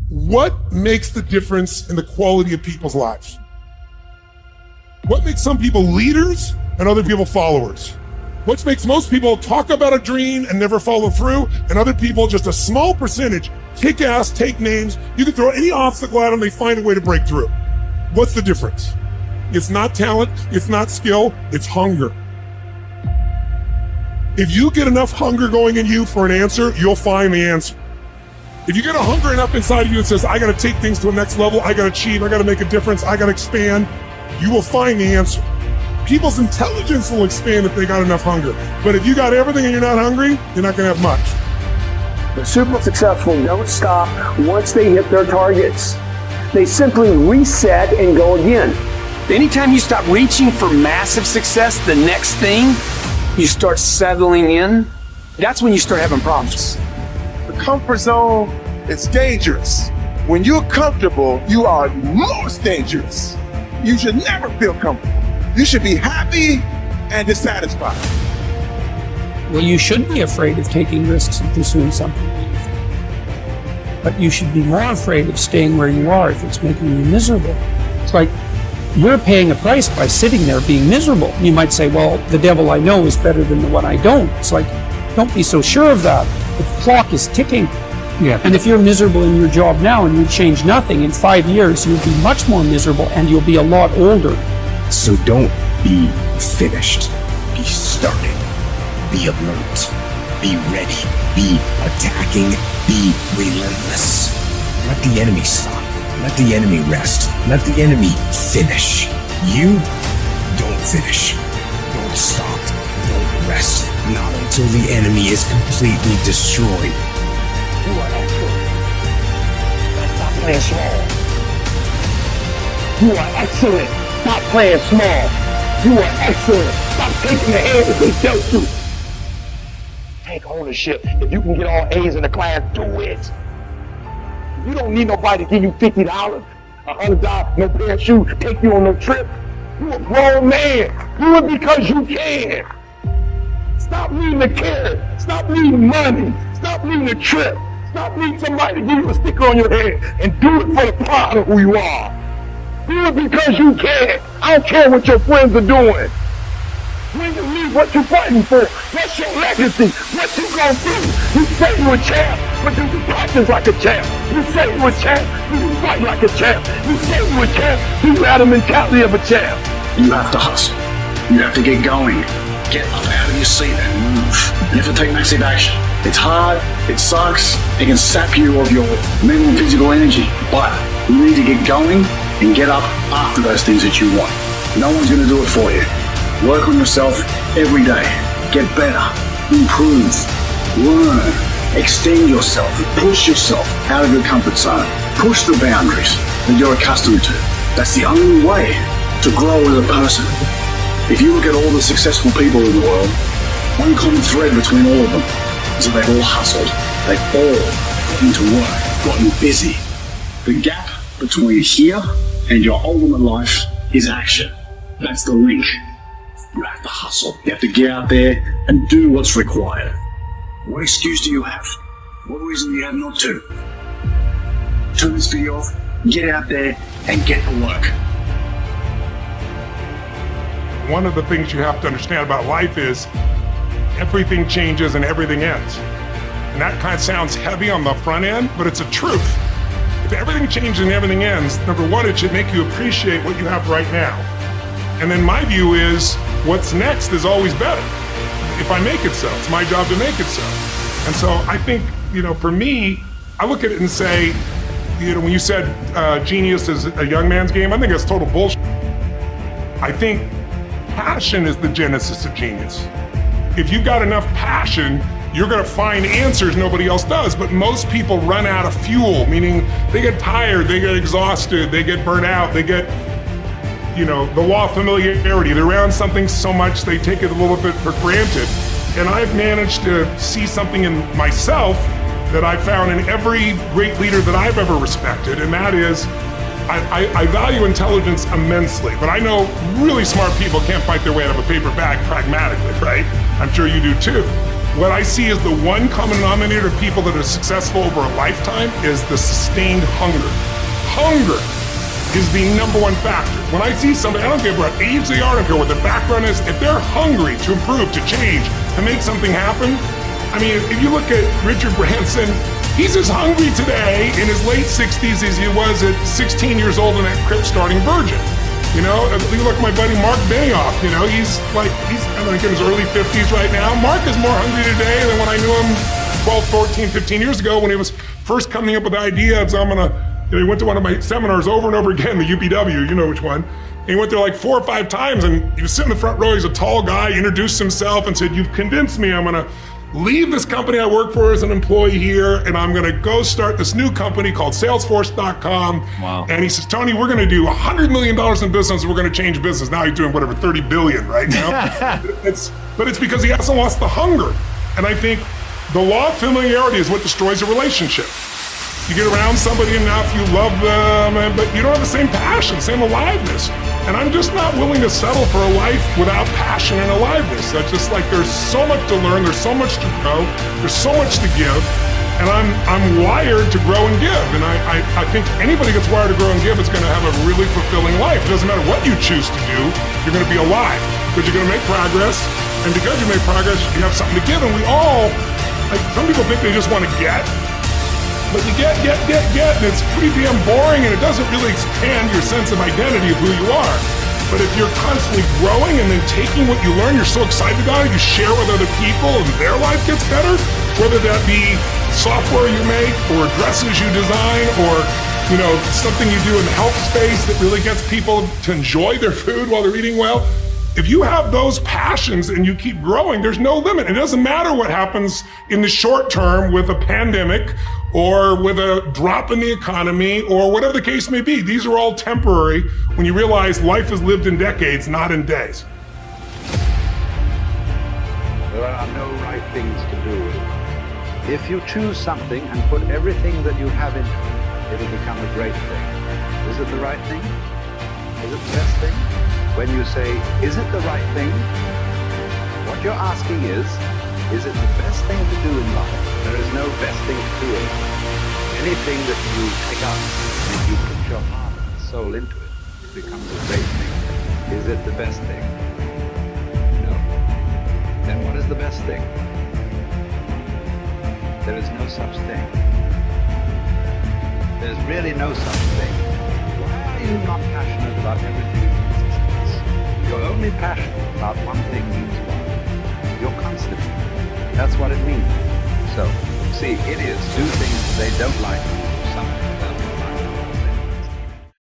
What makes the difference in the quality of people's lives? What makes some people leaders and other people followers? What makes most people talk about a dream and never follow through, and other people, just a small percentage, kick ass, take names. You can throw any obstacle at them, they find a way to break through. What's the difference? It's not talent, it's not skill, it's hunger. If you get enough hunger going in you for an answer, you'll find the answer. If you get a hunger enough inside of you that says, I gotta take things to the next level, I gotta achieve, I gotta make a difference, I gotta expand, you will find the answer. People's intelligence will expand if they got enough hunger. But if you got everything and you're not hungry, you're not gonna have much. The super successful don't stop once they hit their targets. They simply reset and go again. Anytime you stop reaching for massive success, the next thing, you start settling in, that's when you start having problems. The comfort zone is dangerous. When you're comfortable, you are most dangerous. You should never feel comfortable. You should be happy and dissatisfied. Well, you should be afraid of taking risks and pursuing something meaningful. But you should be more afraid of staying where you are if it's making you miserable. It's like you're paying a price by sitting there being miserable. You might say, well, the devil I know is better than the one I don't. It's like, don't be so sure of that. The clock is ticking. Yeah. And if you're miserable in your job now and you change nothing, in 5 years, you'll be much more miserable and you'll be a lot older. So don't be finished. Be started. Be alert. Be ready. Be attacking. Be relentless. Let the enemy stop. Let the enemy rest. Let the enemy finish. You don't finish. Don't stop. Don't rest. Not until the enemy is completely destroyed. You are excellent. Stop playing small. You are excellent. Stop playing small. You are excellent. Stop taking the hand that they dealt you. Take ownership. If you can get all A's in the class, do it. You don't need nobody to give you $50, $100, no pair of shoes, take you on no trip. You a grown man. Do it because you can. Stop needing a carrot. Stop needing money. Stop needing a trip. Stop needing somebody to give you a sticker on your head and do it for the pride of who you are. Do it because you can. I don't care what your friends are doing. When you leave, what you fighting for? What's your legacy? What you gonna do? You say you a champ, but do you practice like a champ? You say you a champ, do you fight like a champ? You say you a champ, do you have the mentality of a champ? You have to hustle. You have to get going. Get up out of your seat and move. You have to take massive action. It's hard, it sucks, it can sap you of your mental and physical energy, but you need to get going and get up after those things that you want. No one's gonna do it for you. Work on yourself every day. Get better, improve, learn, extend yourself, push yourself out of your comfort zone. Push the boundaries that you're accustomed to. That's the only way to grow as a person. If you look at all the successful people in the world, one common thread between all of them is that they've all hustled. They've all gotten to work, gotten busy. The gap between here and your ultimate life is action. That's the link. You have to hustle. You have to get out there and do what's required. What excuse do you have? What reason do you have not to? Turn this video off, get out there, and get to work. One of the things you have to understand about life is everything changes and everything ends. And that kind of sounds heavy on the front end, but it's a truth. If everything changes and everything ends, number one, it should make you appreciate what you have right now. And then my view is, what's next is always better. If I make it so, it's my job to make it so. And so I think, for me, I look at it and say, when you said genius is a young man's game, I think that's total bullshit. I think passion is the genesis of genius. If you've got enough passion, you're gonna find answers nobody else does, but most people run out of fuel, meaning they get tired, they get exhausted, they get burnt out, they get, the law of familiarity. They're around something so much they take it a little bit for granted. And I've managed to see something in myself that I found in every great leader that I've ever respected, and that is, I value intelligence immensely, but I know really smart people can't fight their way out of a paper bag pragmatically, right? I'm sure you do too. what I see as the one common denominator of people that are successful over a lifetime is the sustained hunger. Hunger is the number one factor. When I see somebody, I don't care what age they are, I don't care what their background is, if they're hungry to improve, to change, to make something happen. I mean, if you look at Richard Branson, he's as hungry today in his late 60s as he was at 16 years old in that Crip starting Virgin. You know, you look at my buddy Mark Benioff, you know, he's I think in his early 50s right now. Mark is more hungry today than when I knew him 12, 14, 15 years ago when he was first coming up with the idea of, he went to one of my seminars over and over again, the UPW, you know which one. And he went there like 4 or 5 times and he was sitting in the front row, he's a tall guy, introduced himself and said, "You've convinced me, I'm gonna leave this company I work for as an employee here, and I'm gonna go start this new company called Salesforce.com. Wow. And he says, "Tony, we're gonna do $100 million in business, and we're gonna change business." Now he's doing whatever, 30 billion right now. But it's because he hasn't lost the hunger. And I think the law of familiarity is what destroys a relationship. You get around somebody enough, you love them, but you don't have the same passion, same aliveness. And I'm just not willing to settle for a life without passion and aliveness. That's just like, there's so much to learn, there's so much to grow, there's so much to give, and I'm wired to grow and give. And I think anybody gets wired to grow and give is gonna have a really fulfilling life. It doesn't matter what you choose to do, you're gonna be alive, because you're gonna make progress, and because you make progress, you have something to give. And we all, like, some people think they just wanna get, but you get, and it's pretty damn boring, and it doesn't really expand your sense of identity of who you are. But if you're constantly growing and then taking what you learn, you're so excited about it, you share with other people and their life gets better, whether that be software you make or dresses you design or, you know, something you do in the health space that really gets people to enjoy their food while they're eating well. If you have those passions and you keep growing, there's no limit. It doesn't matter what happens in the short term with a pandemic or with a drop in the economy or whatever the case may be. These are all temporary when you realize life is lived in decades, not in days. There are no right things to do. If you choose something and put everything that you have into it, it'll become a great thing. Is it the right thing? Is it the best thing? When you say, is it the right thing? What you're asking is it the best thing to do in life? There is no best thing to do in life. Anything that you pick up and you put your heart and soul into it, it becomes a great thing. Is it the best thing? No. Then what is the best thing? There is no such thing. There's really no such thing. Why are you not passionate about everything in existence? You're only passionate about one thing means one. You're constant. That's what it means. So, see, idiots do things they don't like.